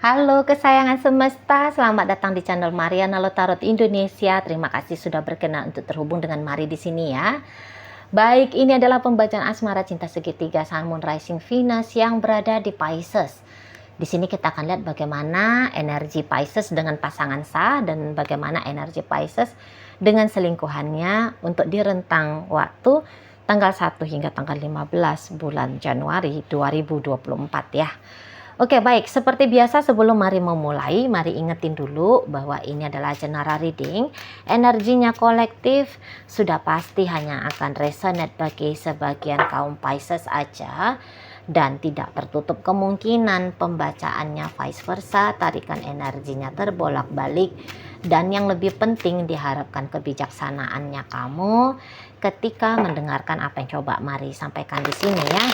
Halo kesayangan semesta, selamat datang di channel Mariana Lotarot Indonesia. Terima kasih sudah berkenan untuk terhubung dengan Mari di sini ya. Baik, ini adalah pembacaan asmara cinta segitiga Sun Moon Rising Venus yang berada di Pisces. Di sini kita akan lihat bagaimana energi Pisces dengan pasangan sah dan bagaimana energi Pisces dengan selingkuhannya untuk di rentang waktu tanggal 1 hingga tanggal 15 bulan Januari 2024 ya. Oke, baik. Seperti biasa sebelum mari memulai, mari ingetin dulu bahwa ini adalah general reading. Energinya kolektif sudah pasti hanya akan resonate bagi sebagian kaum Pisces aja. Dan tidak tertutup kemungkinan pembacaannya vice versa, tarikan energinya terbolak-balik. Dan yang lebih penting diharapkan kebijaksanaannya kamu ketika mendengarkan apa yang coba mari sampaikan di sini ya.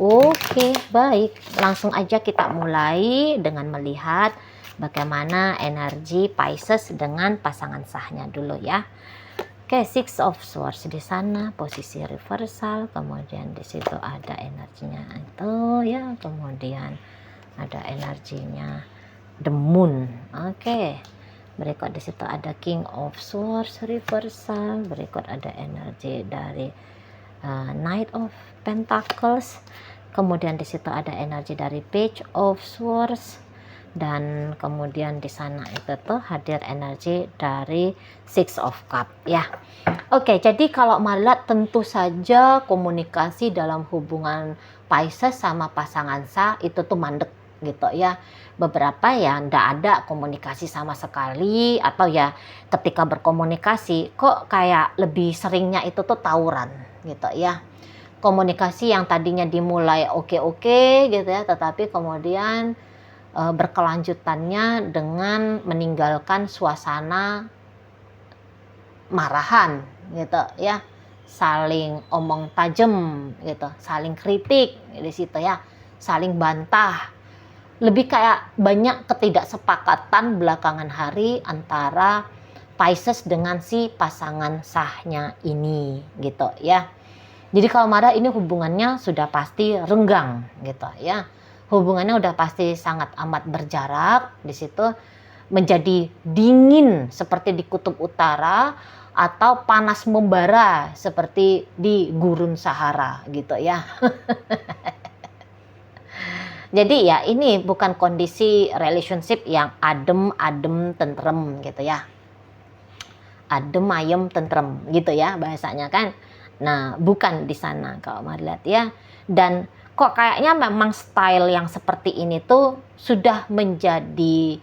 Oke, baik. Langsung aja kita mulai dengan melihat bagaimana energi Pisces dengan pasangan sahnya dulu ya. Oke, Six of Swords di sana posisi reversal, kemudian di situ ada energinya itu ya, kemudian ada energinya The Moon. Oke. Berikut di situ ada King of Swords reversal, berikut ada energi dari Knight of Pentacles, kemudian di situ ada energi dari Page of Swords, dan kemudian di sana itu tuh hadir energi dari Six of Cup ya. Oke, jadi kalau melihat tentu saja komunikasi dalam hubungan Pisces sama pasangan sah itu tuh mandek gitu ya. Beberapa ya ndak ada komunikasi sama sekali, atau ya ketika berkomunikasi kok kayak lebih seringnya itu tuh tawuran gitu ya. Komunikasi yang tadinya dimulai oke-oke gitu ya, tetapi kemudian berkelanjutannya dengan meninggalkan suasana marahan gitu ya, saling omong tajam gitu, saling kritik di situ ya, saling bantah. Lebih kayak banyak ketidaksepakatan belakangan hari antara Pisces dengan si pasangan sahnya ini gitu ya. Jadi kalau marah ini hubungannya sudah pasti renggang gitu ya. Hubungannya udah pasti sangat amat berjarak, di situ menjadi dingin seperti di kutub utara atau panas membara seperti di gurun Sahara gitu ya. Jadi ya ini bukan kondisi relationship yang adem, tentrem gitu ya. Adem, ayem, tentrem gitu ya bahasanya kan. Nah, bukan di sana kalau mau lihat ya. Dan kok kayaknya memang style yang seperti ini tuh sudah menjadi,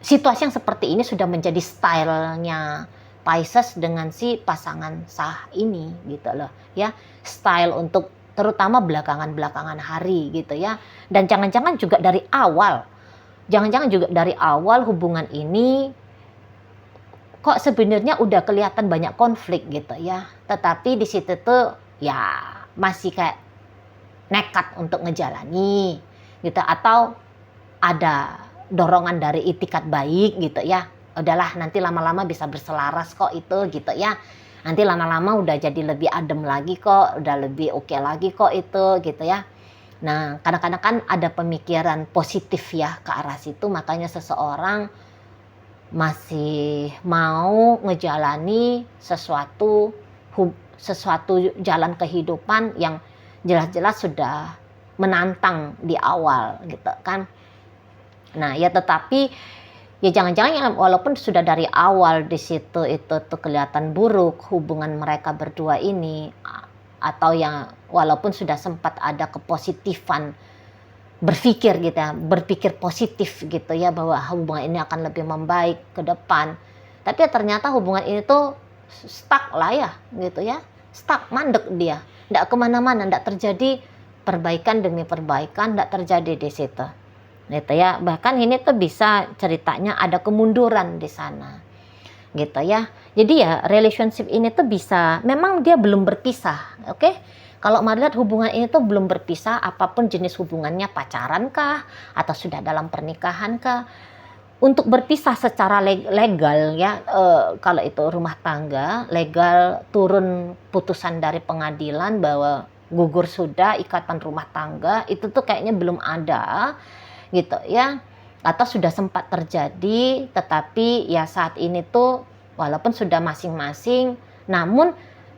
situasi yang seperti ini sudah menjadi stylenya Pisces dengan si pasangan sah ini gitu loh ya. Style untuk terutama belakangan hari gitu ya. Dan jangan-jangan juga dari awal. Jangan-jangan juga dari awal hubungan ini kok sebenarnya udah kelihatan banyak konflik gitu ya. Tetapi di situ tuh ya masih kayak nekat untuk ngejalani gitu, atau ada dorongan dari itikat baik gitu ya. Udahlah nanti lama-lama bisa berselaras kok itu gitu ya. Nanti lama-lama udah jadi lebih adem lagi kok, udah lebih oke lagi kok itu gitu ya. Nah, kadang-kadang kan ada pemikiran positif ya ke arah situ, makanya seseorang masih mau ngejalani sesuatu jalan kehidupan yang jelas-jelas sudah menantang di awal gitu kan. Nah, ya tetapi ya jangan-jangan walaupun sudah dari awal di situ itu tuh kelihatan buruk hubungan mereka berdua ini, atau yang walaupun sudah sempat ada kepositifan berpikir gitu ya, berpikir positif gitu ya bahwa hubungan ini akan lebih membaik ke depan. Tapi ya ternyata hubungan ini tuh stuck lah ya gitu ya, stuck, mandek dia, nggak kemana-mana, nggak terjadi perbaikan demi perbaikan, nggak terjadi di situ. Gitu ya, bahkan ini tuh bisa ceritanya ada kemunduran di sana gitu ya. Jadi ya relationship ini tuh bisa, memang dia belum berpisah, oke? Kalau melihat hubungan ini tuh belum berpisah, apapun jenis hubungannya, pacaran kah atau sudah dalam pernikahan kah, untuk berpisah secara legal ya, kalau itu rumah tangga legal, turun putusan dari pengadilan bahwa gugur sudah ikatan rumah tangga, itu tuh kayaknya belum ada gitu ya, atau sudah sempat terjadi tetapi ya saat ini tuh walaupun sudah masing-masing, namun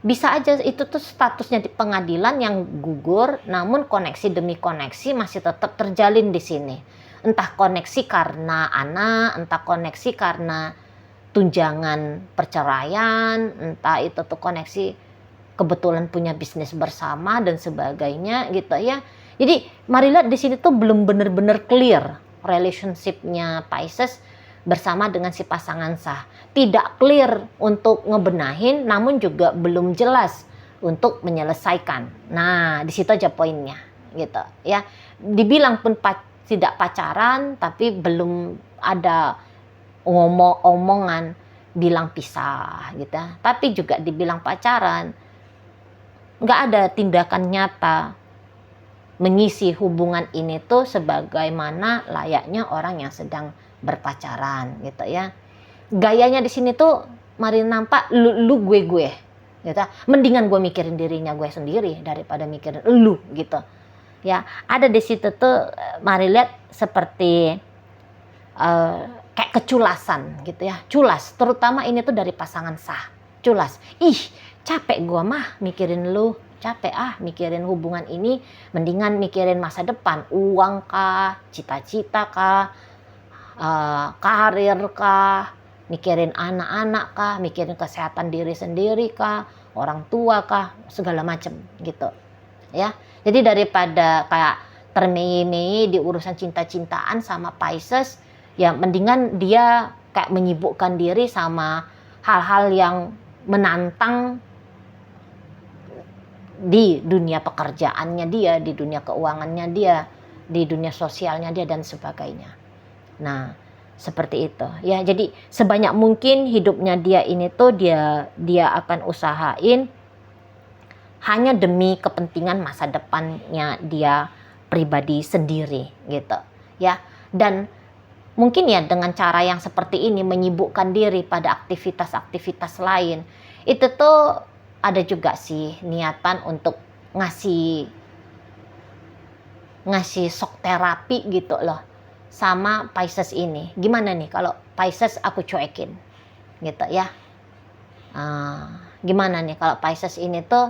bisa aja itu tuh statusnya di pengadilan yang gugur, namun koneksi demi koneksi masih tetap terjalin di sini. Entah koneksi karena anak, entah koneksi karena tunjangan perceraian, entah itu tuh koneksi kebetulan punya bisnis bersama dan sebagainya gitu ya. Jadi mari lihat di sini tuh belum benar-benar clear relationship-nya Pisces bersama dengan si pasangan sah. Tidak clear untuk ngebenahin, namun juga belum jelas untuk menyelesaikan. Nah, di situ aja poinnya, gitu ya. Dibilang pun tidak pacaran, tapi belum ada omongan bilang pisah, gitu ya. Tapi juga dibilang pacaran, nggak ada tindakan nyata mengisi hubungan ini tuh sebagaimana layaknya orang yang sedang berpacaran gitu ya. Gayanya di sini tuh mari nampak lu gue gitu. Mendingan gue mikirin dirinya gue sendiri daripada mikirin lu gitu. Ya, ada di situ tuh mari lihat seperti kayak keculasan gitu ya. Culas, terutama ini tuh dari pasangan sah. Culas. Ih, capek gue mah mikirin lu. Capek mikirin hubungan ini, mendingan mikirin masa depan, uang kah, cita-cita kah, karir kah, mikirin anak-anak kah, mikirin kesehatan diri sendiri kah, orang tua kah, segala macam gitu ya. Jadi daripada kayak termei-mei di urusan cinta-cintaan sama Pisces, ya mendingan dia kayak menyibukkan diri sama hal-hal yang menantang di dunia pekerjaannya dia, di dunia keuangannya dia, di dunia sosialnya dia dan sebagainya. Nah, seperti itu ya. Jadi sebanyak mungkin hidupnya dia ini tuh dia akan usahain hanya demi kepentingan masa depannya dia pribadi sendiri gitu ya. Dan mungkin ya dengan cara yang seperti ini menyibukkan diri pada aktivitas-aktivitas lain, itu tuh ada juga sih niatan untuk ngasih shock terapi gitu loh sama Pisces ini. Gimana nih kalau Pisces aku cuekin gitu ya. Gimana nih kalau Pisces ini tuh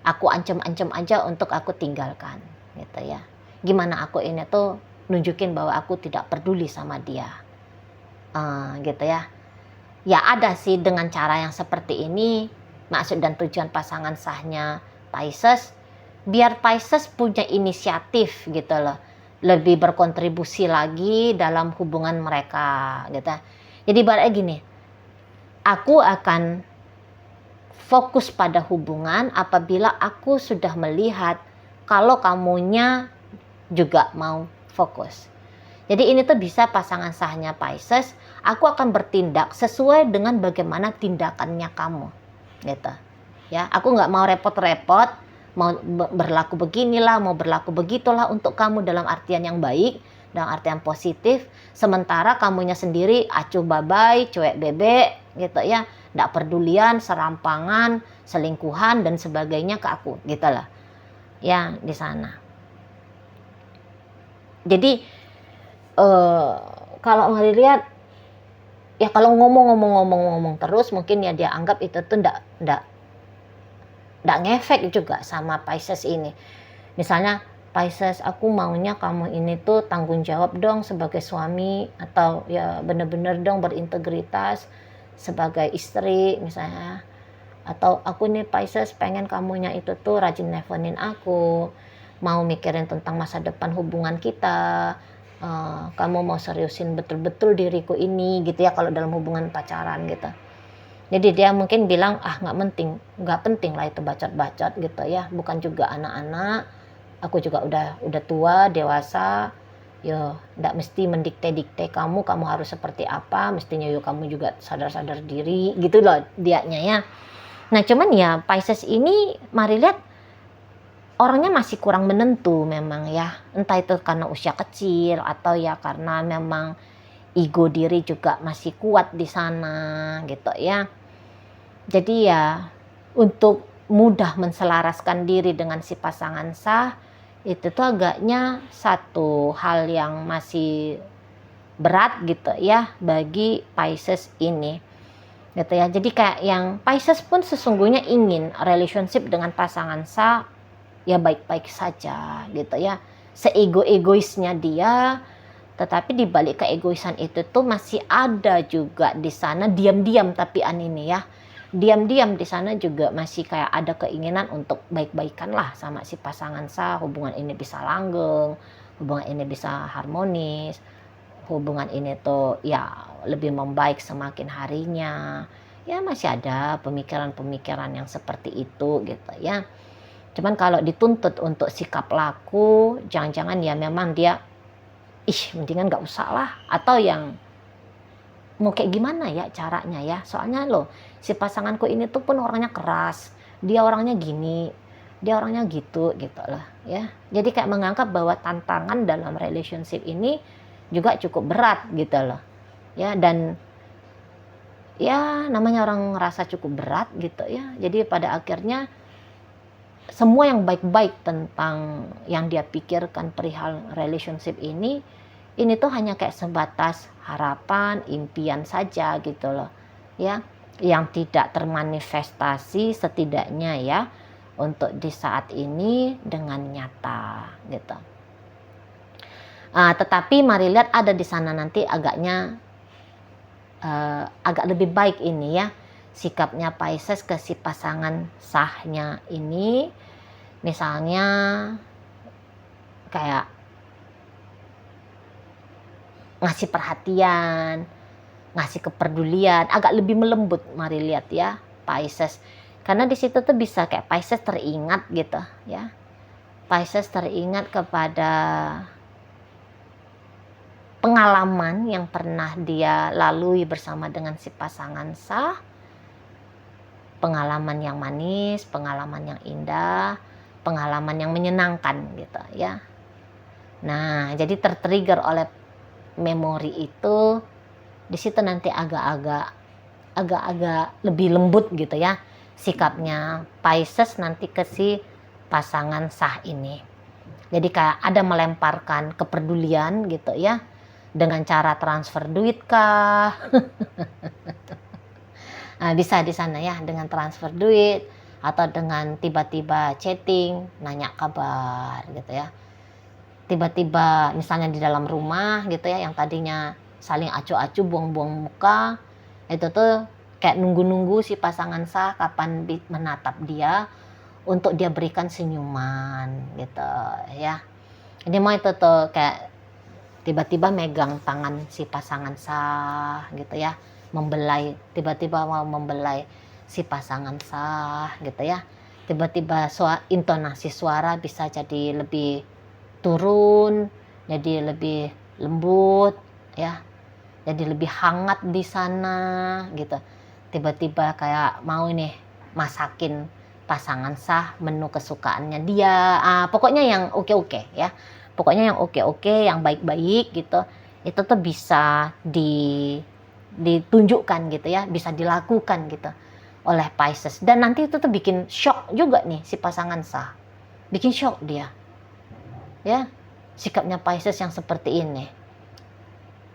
aku ancam-ancam aja untuk aku tinggalkan gitu ya. Gimana aku ini tuh nunjukin bahwa aku tidak peduli sama dia gitu ya. Ya ada sih dengan cara yang seperti ini, maksud dan tujuan pasangan sahnya Pisces biar Pisces punya inisiatif gitu loh, lebih berkontribusi lagi dalam hubungan mereka gitu. Jadi ibaratnya gini, aku akan fokus pada hubungan apabila aku sudah melihat kalau kamunya juga mau fokus. Jadi ini tuh bisa pasangan sahnya Pisces, aku akan bertindak sesuai dengan bagaimana tindakannya kamu gitu ya. Aku nggak mau repot-repot, mau berlaku beginilah, mau berlaku begitulah untuk kamu dalam artian yang baik, dalam artian positif, sementara kamunya sendiri acuh babai, cuek bebek gitu ya, nggak pedulian, serampangan, selingkuhan dan sebagainya ke aku gitu lah ya di sana. Jadi kalau ngelihat ya, kalau ngomong terus mungkin ya dia anggap itu tuh ndak ngefek juga sama Pisces ini. Misalnya, Pisces, aku maunya kamu ini tuh tanggung jawab dong sebagai suami, atau ya bener-bener dong berintegritas sebagai istri misalnya. Atau aku nih Pisces pengen kamunya itu tuh rajin nelfonin aku, mau mikirin tentang masa depan hubungan kita, kamu mau seriusin betul-betul diriku ini gitu ya kalau dalam hubungan pacaran gitu. Jadi dia mungkin bilang nggak penting lah itu bacot-bacot gitu ya, bukan juga anak-anak, aku juga udah tua dewasa, yo nggak mesti mendikte-dikte kamu harus seperti apa, mestinya yo kamu juga sadar-sadar diri gitu loh dianya ya. Nah cuman ya Pisces ini mari lihat orangnya masih kurang menentu memang ya, entah itu karena usia kecil atau ya karena memang ego diri juga masih kuat di sana gitu ya. Jadi ya untuk mudah menselaraskan diri dengan si pasangan sah, itu tuh agaknya satu hal yang masih berat gitu ya bagi Pisces ini gitu ya. Jadi kayak yang Pisces pun sesungguhnya ingin relationship dengan pasangan sah ya baik-baik saja gitu ya, seego-egoisnya dia, tetapi di balik keegoisan itu tuh masih ada juga di sana diam-diam, tapi ini ya diam-diam di sana juga masih kayak ada keinginan untuk baik-baikan lah sama si pasangan sah, hubungan ini bisa langgeng, hubungan ini bisa harmonis, hubungan ini tuh ya lebih membaik semakin harinya. Ya masih ada pemikiran-pemikiran yang seperti itu gitu ya. Cuman kalau dituntut untuk sikap laku, jangan-jangan ya memang dia mendingan gak usah lah, atau yang mau kayak gimana ya caranya ya, soalnya loh si pasanganku ini tuh pun orangnya keras, dia orangnya gini, dia orangnya gitu loh ya. Jadi kayak menganggap bahwa tantangan dalam relationship ini juga cukup berat gitu loh ya, dan ya namanya orang ngerasa cukup berat gitu ya, jadi pada akhirnya semua yang baik-baik tentang yang dia pikirkan perihal relationship ini tuh hanya kayak sebatas harapan, impian saja gitu loh ya, yang tidak termanifestasi setidaknya ya untuk di saat ini dengan nyata gitu. Tetapi mari lihat ada di sana nanti agaknya agak lebih baik ini ya sikapnya Pisces ke si pasangan sahnya ini, misalnya kayak ngasih perhatian, ngasih kepedulian, agak lebih melembut. Mari lihat ya Pisces, karena di situ tuh bisa kayak Pisces teringat gitu ya, Pisces teringat kepada pengalaman yang pernah dia lalui bersama dengan si pasangan sah, pengalaman yang manis, pengalaman yang indah, pengalaman yang menyenangkan gitu ya. Nah, jadi tertrigger oleh memori itu, di situ nanti agak-agak lebih lembut gitu ya sikapnya Pisces nanti ke si pasangan sah ini. Jadi kayak ada melemparkan kepedulian gitu ya, dengan cara transfer duit kah? Bisa di sana ya dengan transfer duit, atau dengan tiba-tiba chatting, nanya kabar gitu ya. Tiba-tiba misalnya di dalam rumah gitu ya, yang tadinya saling acuh-acuh buang-buang muka, itu tuh kayak nunggu-nunggu si pasangan sah kapan menatap dia untuk dia berikan senyuman gitu ya. Ini mau itu tuh kayak tiba-tiba megang tangan si pasangan sah gitu ya, tiba-tiba mau membelai si pasangan sah gitu ya. Tiba-tiba intonasi suara bisa jadi lebih turun, jadi lebih lembut ya, jadi lebih hangat di sana gitu. Tiba-tiba kayak mau ini masakin pasangan sah menu kesukaannya dia, pokoknya yang oke-oke ya, pokoknya yang oke-oke, yang baik-baik gitu, itu tuh bisa ditunjukkan gitu ya, bisa dilakukan gitu oleh Pisces. Dan nanti itu tuh bikin shock juga nih si pasangan sah, bikin shock dia ya, sikapnya Pisces yang seperti ini,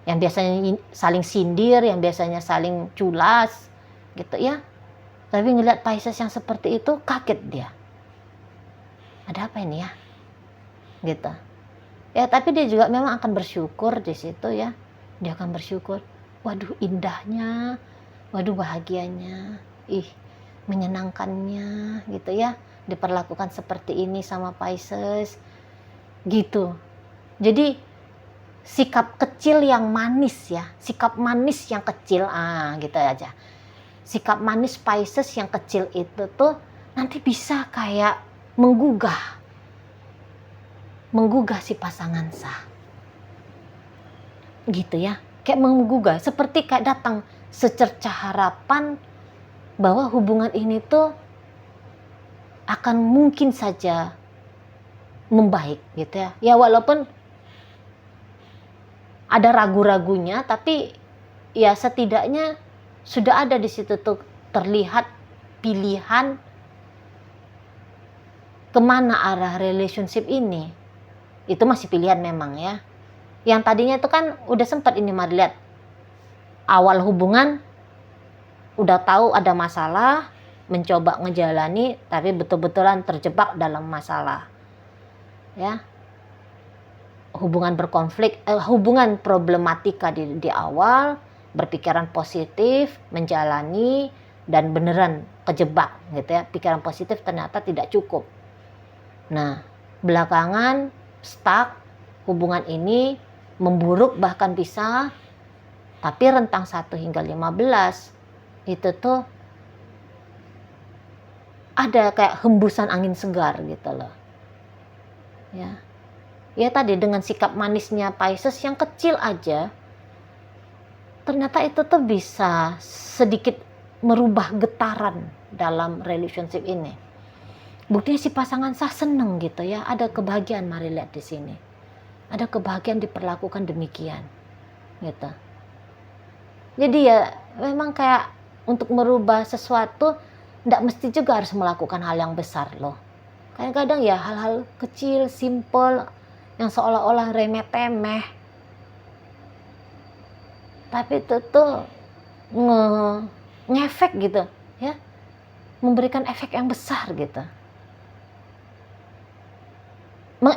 yang biasanya saling sindir, yang biasanya saling culas gitu ya, tapi ngeliat Pisces yang seperti itu kaget dia, ada apa ini ya gitu ya. Tapi dia juga memang akan bersyukur di situ ya, dia akan bersyukur, waduh indahnya, waduh bahagianya, menyenangkannya gitu ya, diperlakukan seperti ini sama Pisces gitu. Jadi sikap kecil yang manis ya, sikap manis yang kecil, gitu aja. Sikap manis Pisces yang kecil itu tuh nanti bisa kayak menggugah si pasangan sah gitu ya, kayak menggugah, seperti kayak datang secercah harapan bahwa hubungan ini tuh akan mungkin saja membaik gitu ya. Ya walaupun ada ragu-ragunya, tapi ya setidaknya sudah ada di situ tuh terlihat pilihan kemana arah relationship ini, itu masih pilihan memang ya. Yang tadinya itu kan udah sempat ini Mari lihat, awal hubungan udah tahu ada masalah, mencoba ngejalani, tapi betul-betulan terjebak dalam masalah ya. Hubungan berkonflik, hubungan problematika di awal, berpikiran positif, menjalani, dan beneran kejebak gitu ya. Pikiran positif ternyata tidak cukup. Nah, belakangan stuck, hubungan ini memburuk bahkan bisa, tapi rentang 1 hingga 15 itu tuh ada kayak hembusan angin segar gitu loh. Ya tadi dengan sikap manisnya Pisces yang kecil aja, ternyata itu tuh bisa sedikit merubah getaran dalam relationship ini. Buktinya si pasangan sah seneng gitu ya, ada kebahagiaan. Mari lihat di sini, ada kebahagiaan diperlakukan demikian gitu. Jadi ya memang kayak untuk merubah sesuatu tidak mesti juga harus melakukan hal yang besar loh. Kadang-kadang ya hal-hal kecil, simple, yang seolah-olah remeh-temeh, tapi itu tuh ngefek gitu ya, memberikan efek yang besar gitu,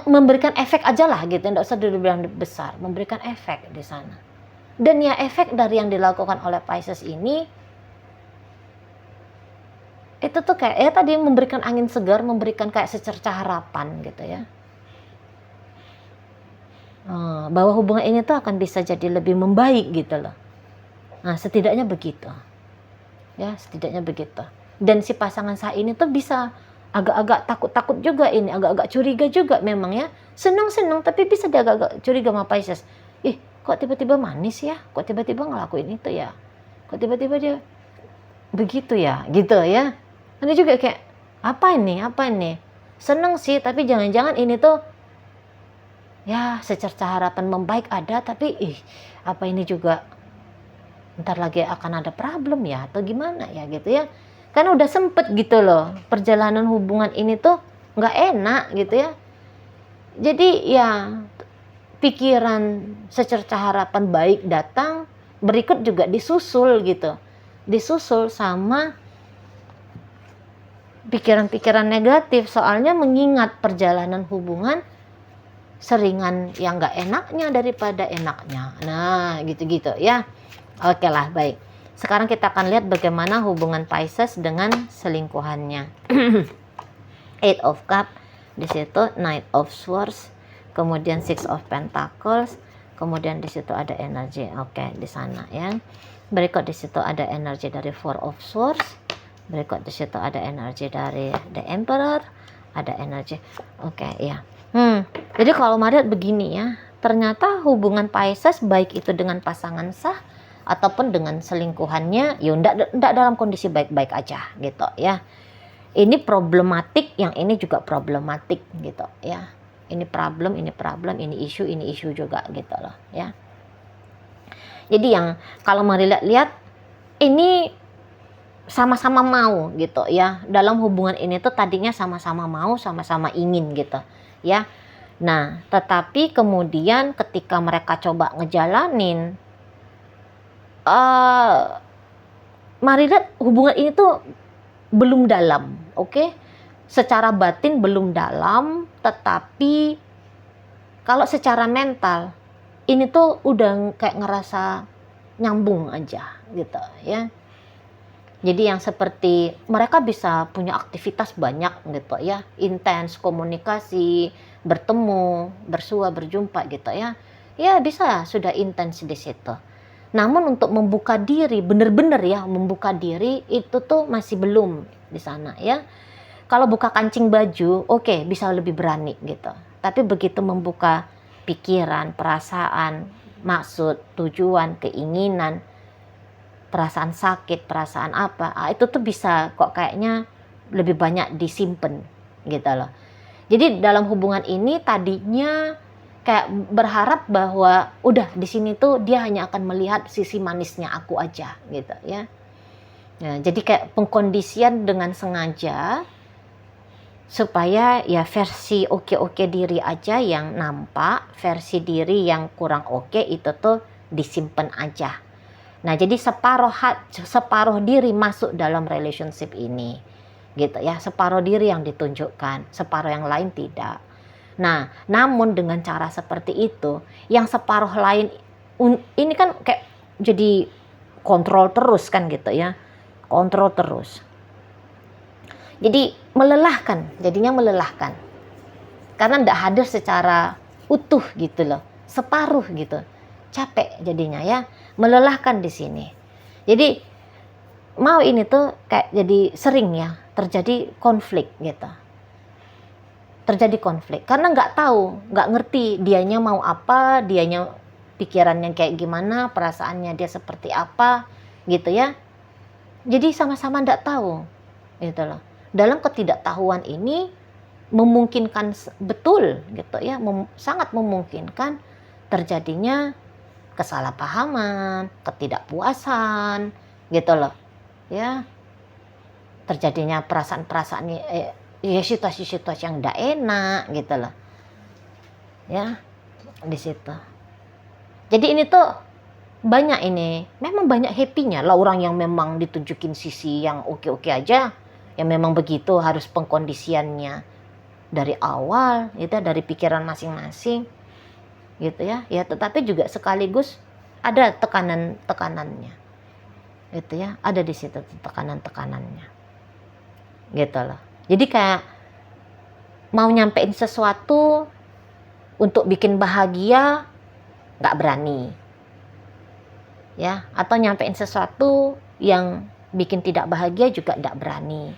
memberikan efek aja lah gitu, tidak usah dibilang besar, memberikan efek di sana. Dan ya efek dari yang dilakukan oleh Pisces ini itu tuh kayak ya tadi memberikan angin segar, memberikan kayak secercah harapan gitu ya, bahwa hubungan ini tuh akan bisa jadi lebih membaik gitu loh. Nah setidaknya begitu ya, setidaknya begitu. Dan si pasangan saya ini tuh bisa agak-agak takut-takut juga ini, agak-agak curiga juga memang ya, senang-senang tapi bisa dia agak-agak curiga sama Pisces. Kok tiba-tiba manis ya, kok tiba-tiba ngelakuin itu ya, kok tiba-tiba dia begitu ya gitu ya. Ini juga kayak apa ini, seneng sih tapi jangan-jangan ini tuh ya secerca harapan membaik ada, tapi apa ini juga ntar lagi akan ada problem ya atau gimana ya gitu ya. Karena udah sempet gitu loh, perjalanan hubungan ini tuh nggak enak gitu ya. Jadi ya pikiran secerca harapan baik datang, berikut juga disusul gitu, disusul sama pikiran-pikiran negatif, soalnya mengingat perjalanan hubungan seringan yang nggak enaknya daripada enaknya. Nah gitu-gitu ya. Oke lah, baik. Sekarang kita akan lihat bagaimana hubungan Pisces dengan selingkuhannya. Eight of Cups, di situ Knight of Swords, kemudian Six of Pentacles, kemudian di situ ada energi. Oke, di sana ya. Berikut di situ ada energi dari Four of Swords. Berikut di situ ada energi dari The Emperor, ada energi. Oke, ya. Jadi kalau Maria begini ya, ternyata hubungan Pisces baik itu dengan pasangan sah ataupun dengan selingkuhannya, ya enggak dalam kondisi baik-baik aja gitu ya. Ini problematik, yang ini juga problematik gitu ya. Ini problem, ini isu juga gitu loh ya. Jadi yang kalau mari lihat ini sama-sama mau gitu ya. Dalam hubungan ini tuh tadinya sama-sama mau, sama-sama ingin gitu ya. Nah, tetapi kemudian ketika mereka coba ngejalanin, mari lihat hubungan ini tuh belum dalam, oke? Secara batin belum dalam, tetapi kalau secara mental ini tuh udah kayak ngerasa nyambung aja gitu ya. Jadi yang seperti mereka bisa punya aktivitas banyak gitu ya, intens komunikasi, bertemu, bersua, berjumpa gitu ya. Ya bisa sudah intens di situ. Namun untuk membuka diri, benar-benar ya membuka diri itu tuh masih belum di sana ya. Kalau buka kancing baju, oke, bisa lebih berani gitu. Tapi begitu membuka pikiran, perasaan, maksud, tujuan, keinginan, perasaan sakit, perasaan apa, itu tuh bisa kok kayaknya lebih banyak disimpan gitu loh. Jadi dalam hubungan ini tadinya kayak berharap bahwa udah di sini tuh dia hanya akan melihat sisi manisnya aku aja gitu ya. Nah, jadi kayak pengkondisian dengan sengaja supaya ya versi oke-oke diri aja yang nampak, versi diri yang kurang oke itu tuh disimpan aja. Nah, jadi separuh diri masuk dalam relationship ini. Gitu ya, separuh diri yang ditunjukkan, separuh yang lain tidak. Nah, namun dengan cara seperti itu, yang separuh lain ini kan kayak jadi kontrol terus kan gitu ya. Kontrol terus. Jadi melelahkan, jadinya melelahkan. Karena tidak hadir secara utuh gitu loh, separuh gitu. Capek jadinya ya, melelahkan di sini. Jadi mau ini tuh kayak jadi sering ya terjadi konflik gitu. Terjadi konflik karena nggak tahu, nggak ngerti dianya mau apa, dianya pikirannya kayak gimana, perasaannya dia seperti apa gitu ya. Jadi sama-sama nggak tahu gitu loh. Dalam ketidaktahuan ini memungkinkan betul gitu ya, sangat memungkinkan terjadinya kesalahpahaman, ketidakpuasan gitu loh ya, terjadinya perasaan-perasaan ya situasi-situasi yang tidak enak gitu loh ya di situ. Jadi ini tuh banyak, ini memang banyak happy-nya lah orang yang memang ditunjukin sisi yang oke-oke aja, yang memang begitu harus pengkondisiannya dari awal itu dari pikiran masing-masing gitu ya. Ya tetapi juga sekaligus ada tekanannya gitu ya, ada di situ tekanannya gitu loh. Jadi kayak mau nyampein sesuatu untuk bikin bahagia nggak berani ya, atau nyampein sesuatu yang bikin tidak bahagia juga nggak berani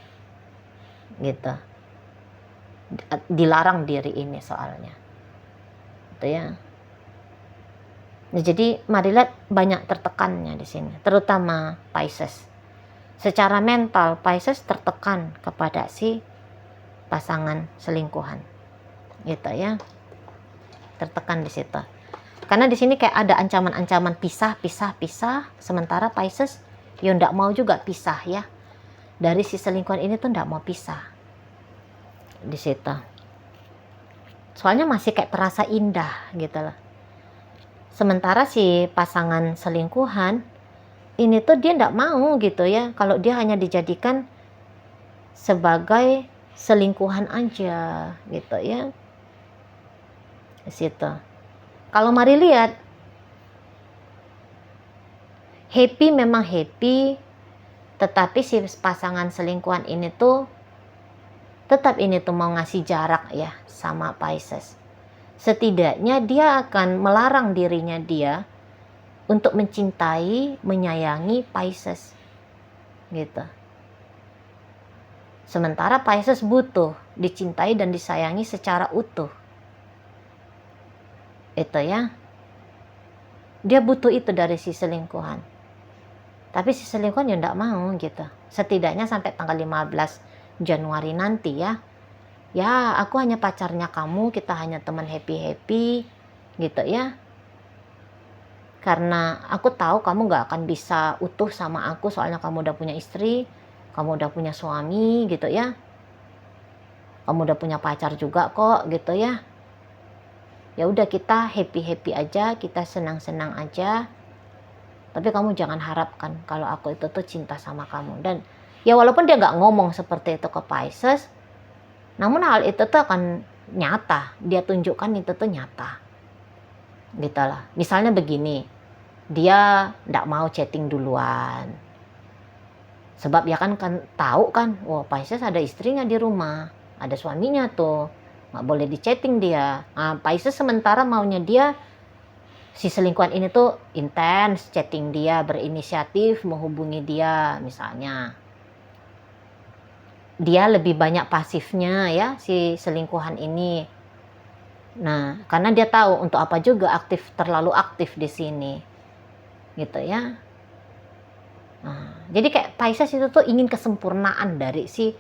gitu. Dilarang diri ini soalnya gitu ya. Nah, jadi mari lihat banyak tertekannya di sini, terutama Pisces. Secara mental Pisces tertekan kepada si pasangan selingkuhan gitu ya, tertekan di situ. Karena di sini kayak ada ancaman-ancaman pisah, sementara Pisces ya ndak mau juga pisah ya. Dari si selingkuhan ini tuh ndak mau pisah di situ. Soalnya masih kayak terasa indah gitu loh. Sementara si pasangan selingkuhan ini tuh dia ndak mau gitu ya, kalau dia hanya dijadikan sebagai selingkuhan aja gitu ya. Di situ. Kalau mari lihat, happy memang happy, tetapi si pasangan selingkuhan ini tuh tetap ini tuh mau ngasih jarak ya sama Pisces. Setidaknya dia akan melarang dirinya dia untuk mencintai, menyayangi Pisces gitu. Sementara Pisces butuh dicintai dan disayangi secara utuh. Itu ya. Dia butuh itu dari si selingkuhan. Tapi si selingkuhan ya enggak mau gitu. Setidaknya sampai tanggal 15 Januari nanti ya. Ya, aku hanya pacarnya kamu, kita hanya teman happy-happy gitu ya. Karena aku tahu kamu gak akan bisa utuh sama aku, soalnya kamu udah punya istri, kamu udah punya suami gitu ya. Kamu udah punya pacar juga kok gitu ya. Ya udah, kita happy-happy aja, kita senang-senang aja. Tapi kamu jangan harapkan kalau aku itu tuh cinta sama kamu. Dan ya walaupun dia gak ngomong seperti itu ke Pisces, namun hal itu tuh akan nyata, dia tunjukkan itu tuh nyata gitu lah. Misalnya begini, dia nggak mau chatting duluan sebab ya kan tahu kan, wah Pisces ada istrinya di rumah, ada suaminya tuh, nggak boleh di chatting dia. Nah, Pisces sementara maunya dia, si selingkuhan ini tuh intens chatting dia, berinisiatif menghubungi dia misalnya. Dia lebih banyak pasifnya ya si selingkuhan ini. Nah, karena dia tahu untuk apa juga terlalu aktif di sini. Gitu ya. Nah, jadi kayak Pisces itu tuh ingin kesempurnaan dari si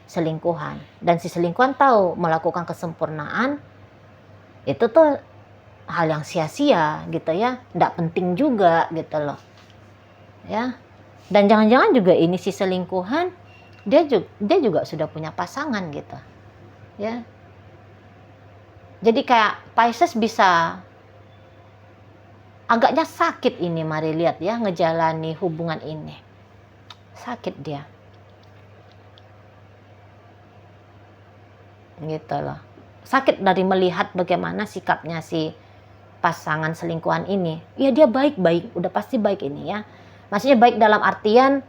selingkuhan. Dan si selingkuhan tahu melakukan kesempurnaan itu tuh hal yang sia-sia gitu ya. Nggak penting juga gitu loh. Ya. Dan jangan-jangan juga ini si selingkuhan dia juga sudah punya pasangan gitu. ya. Jadi kayak Pisces bisa agaknya sakit ini, mari lihat ya, ngejalani hubungan ini. Sakit dia. Gitu loh. Sakit dari melihat bagaimana sikapnya si pasangan selingkuhan ini. Ya dia baik-baik, udah pasti baik ini ya. Maksudnya baik dalam artian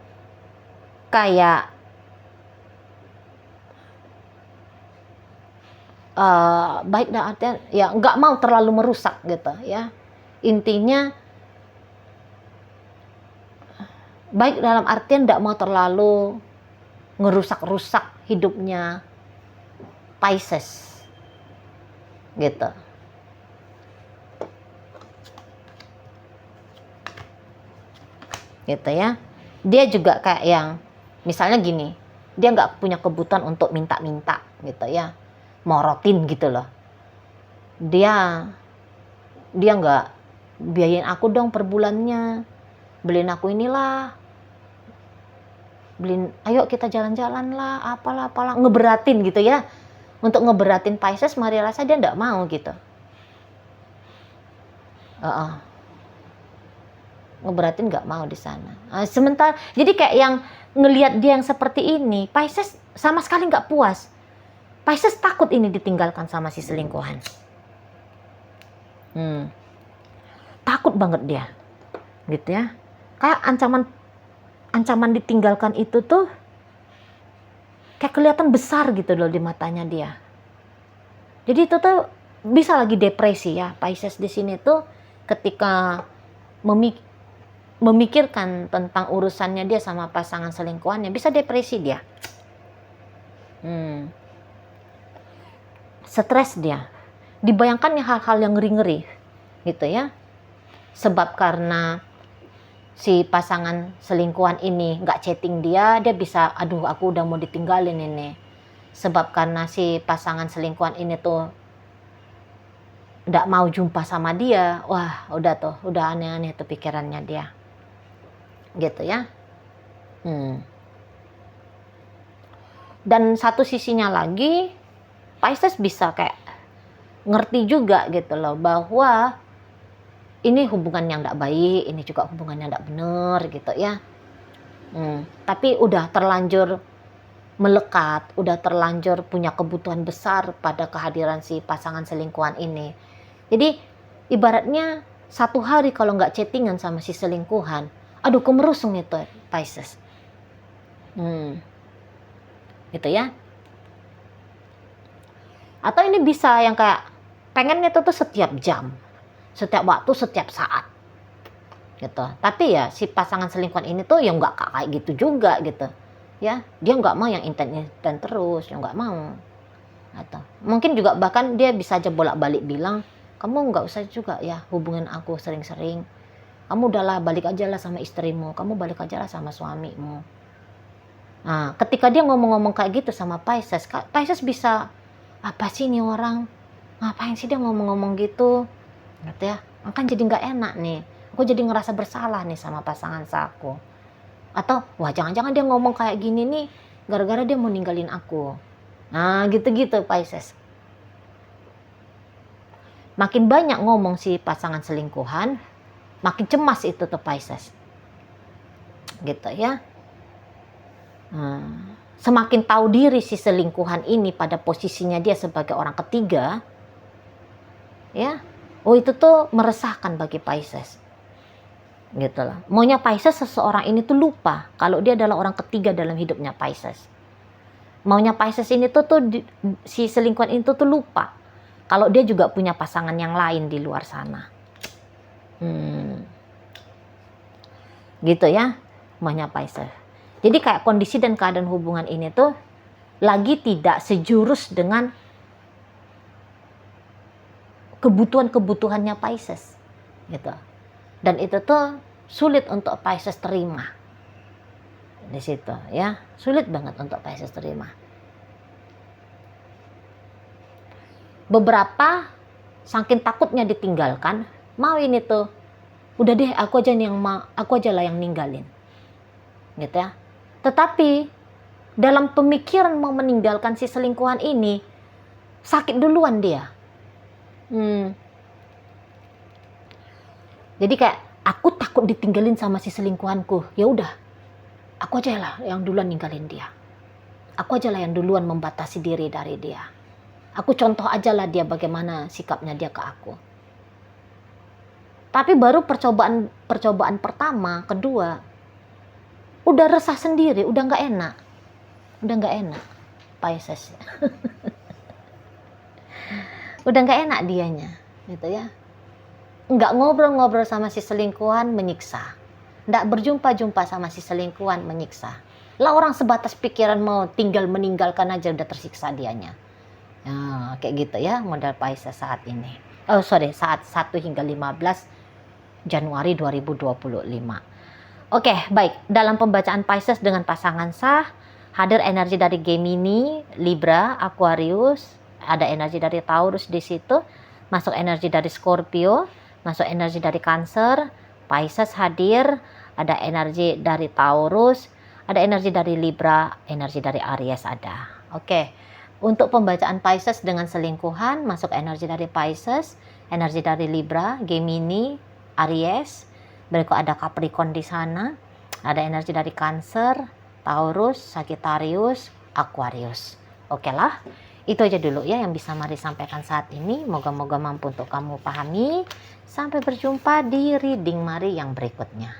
kayak baik dalam artian ya nggak mau terlalu merusak gitu ya. Intinya baik dalam artian nggak mau terlalu ngerusak-rusak hidupnya Pisces gitu. Gitu ya. Dia juga kayak yang misalnya gini, dia nggak punya kebutuhan untuk minta-minta gitu ya, morotin gitu loh. Dia nggak biayain aku dong per bulannya, beliin aku inilah, beliin, ayo kita jalan-jalan lah, apalah ngeberatin gitu ya. Untuk ngeberatin Pisces, Maria rasa dia nggak mau gitu. Ngeberatin nggak mau di sana. Sementara jadi kayak yang ngelihat dia yang seperti ini, Pisces sama sekali nggak puas. Pisces takut ini ditinggalkan sama si selingkuhan. Takut banget dia, gitu ya. Kayak ancaman ditinggalkan itu tuh kayak kelihatan besar gitu loh di matanya dia. Jadi itu tuh bisa lagi depresi ya. Pisces di sini tuh ketika memikirkan tentang urusannya dia sama pasangan selingkuhannya, bisa depresi dia. Stres dia. Dibayangkannya hal-hal yang ngeri-ngeri gitu ya. Sebab karena si pasangan selingkuhan ini nggak chatting dia bisa, aduh aku udah mau ditinggalin ini. Sebab karena si pasangan selingkuhan ini tuh nggak mau jumpa sama dia, wah udah aneh-aneh tuh pikirannya dia. Gitu ya. Dan satu sisinya lagi, Pisces bisa kayak ngerti juga gitu loh bahwa ini hubungan yang tidak baik, ini juga hubungan yang tidak benar gitu ya. Tapi udah terlanjur melekat, udah terlanjur punya kebutuhan besar pada kehadiran si pasangan selingkuhan ini. Jadi ibaratnya satu hari kalau nggak chattingan sama si selingkuhan, aduh kemerusung itu Pisces. Gitu ya. Atau ini bisa yang kayak pengennya itu tuh setiap jam, setiap waktu, setiap saat gitu. Tapi ya si pasangan selingkuhan ini tuh yang nggak kayak gitu juga gitu ya. Dia nggak mau yang inten terus, yang nggak mau. Atau mungkin juga bahkan dia bisa aja bolak-balik bilang, kamu nggak usah juga ya hubungin aku sering-sering, kamu udahlah balik aja lah sama istrimu, kamu balik aja lah sama suamimu. Nah ketika dia ngomong-ngomong kayak gitu sama Pisces bisa, apa sih ini orang, ngapain sih dia ngomong-ngomong gitu ya, kan jadi nggak enak nih, aku jadi ngerasa bersalah nih sama pasangan aku. Atau wah jangan-jangan dia ngomong kayak gini nih gara-gara dia mau ninggalin aku. Nah gitu-gitu Pisces. Makin banyak ngomong si pasangan selingkuhan, makin cemas itu tuh Pisces. Gitu ya. Semakin tahu diri si selingkuhan ini pada posisinya dia sebagai orang ketiga, ya, itu tuh meresahkan bagi Pisces. Gitu lah. Maunya Pisces seseorang ini tuh lupa kalau dia adalah orang ketiga dalam hidupnya Pisces. Maunya Pisces ini tuh si selingkuhan itu tuh lupa kalau dia juga punya pasangan yang lain di luar sana. Gitu ya, maunya Pisces. Jadi kayak kondisi dan keadaan hubungan ini tuh lagi tidak sejurus dengan kebutuhannya Pisces. Gitu. Dan itu tuh sulit untuk Pisces terima. Di situ ya, sulit banget untuk Pisces terima. Beberapa saking takutnya ditinggalkan, mau ini tuh, udah deh aku aja lah yang ninggalin. Gitu ya. Tetapi dalam pemikiran mau meninggalkan si selingkuhan ini, sakit duluan dia. Jadi kayak aku takut ditinggalin sama si selingkuhanku. Ya udah, aku aja lah yang duluan ninggalin dia. Aku aja lah yang duluan membatasi diri dari dia. Aku contoh aja lah dia bagaimana sikapnya dia ke aku. Tapi baru percobaan pertama, kedua, udah resah sendiri, udah nggak enak, Pisces. Udah nggak enak dianya, gitu ya. Nggak ngobrol-ngobrol sama si selingkuhan, menyiksa. Nggak berjumpa-jumpa sama si selingkuhan, menyiksa. Lah orang sebatas pikiran mau tinggal meninggalkan aja udah tersiksa dianya. Nah, kayak gitu ya model Pisces saat ini. Saat 1 hingga 15 Januari 2025. Oke, baik. Dalam pembacaan Pisces dengan pasangan sah, hadir energi dari Gemini, Libra, Aquarius, ada energi dari Taurus di situ, masuk energi dari Scorpio, masuk energi dari Cancer, Pisces hadir, ada energi dari Taurus, ada energi dari Libra, energi dari Aries ada. Oke, untuk pembacaan Pisces dengan selingkuhan, masuk energi dari Pisces, energi dari Libra, Gemini, Aries, berikut ada Capricorn di sana, ada energi dari Cancer, Taurus, Sagittarius, Aquarius. Oke lah. Itu aja dulu ya yang bisa Mari sampaikan saat ini. Moga-moga mampu untuk kamu pahami. Sampai berjumpa di reading Mari yang berikutnya.